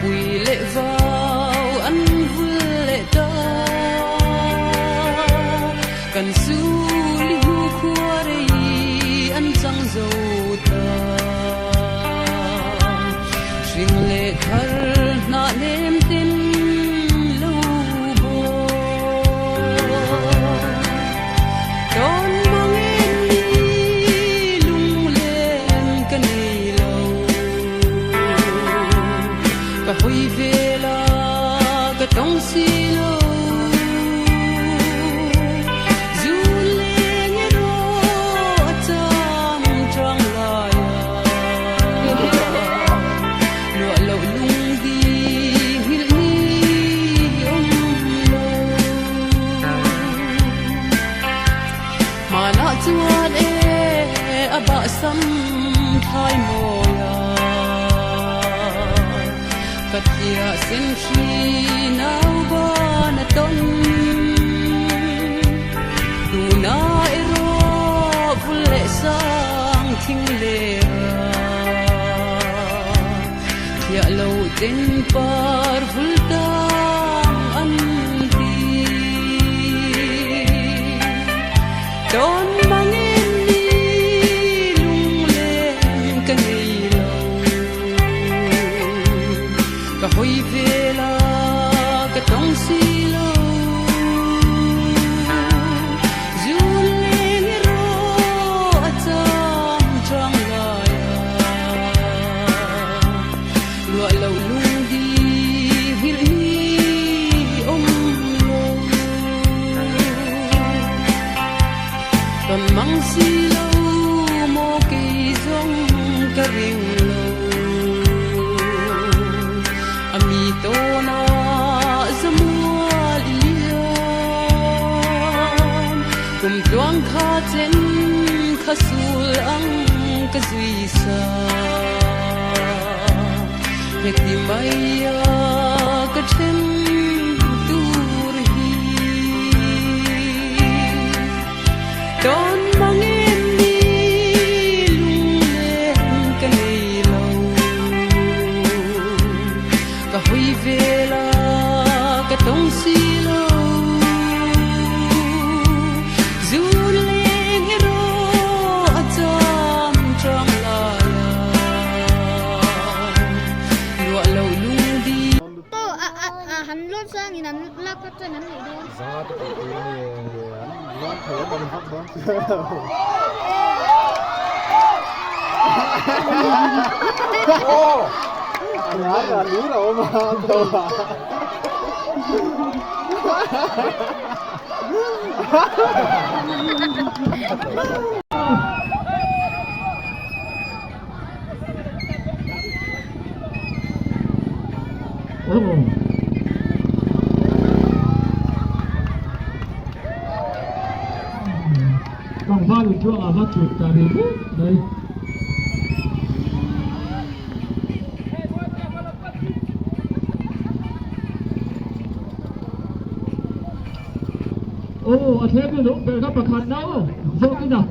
bùi lệ vào ăn vui lệ ta cần su liu khua đây ăn trăng dầu ta riêng lệ thar na nem tin lâu bồ đón mang em đi lung lên cái này lâu cả huy về là cái trong xí lâu chuan aba sam thai moya katia sen khi nau ba na ton tu na ero vule sang thing le ya lo den par vulta an di don huy về là cái trong xí lâu dù lên rô trong trong lại lụa lâu lung đi hil hi lâu còn măng xí lâu mô kỳ giống cái riêng tona zamua lian kum tuang kha chen khasul ang ka zui sa hekti maya ka chen tur hi don mang em đi lung lên cái này lâu cả huy về là cái tông xí lâu dù lên hero trong trong lại lụa lâu lung đi to hắn lót sang thì hắn lắc cái chân hắn này thôi ra tôi thấy nó thấy bằng hấp đó nhá là lý đâu mà đâu à Vòng va được chưa à va chuột cả đi đâyอาเทคือลูกเป็นข้าประคันนะโซ่กินนะ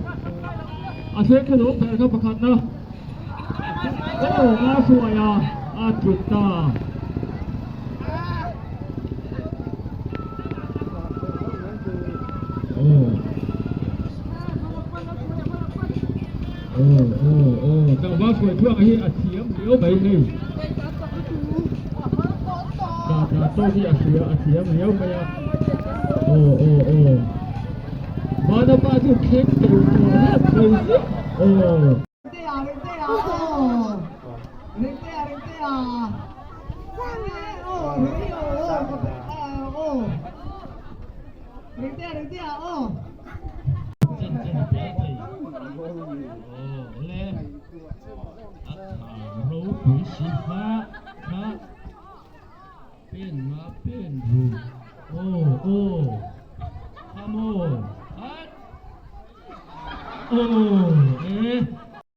อาเทคือลูกเป็นข้าประคันนะมาสวยอ่ะจุดตาแต่ว่าสวยเพื่อไอ้อาเทียมเลี้ยวไปนี่ดาโต้ที่อาเทียมเลี้ยวไปอ่ะMana baju kek tu lihat tu. Bên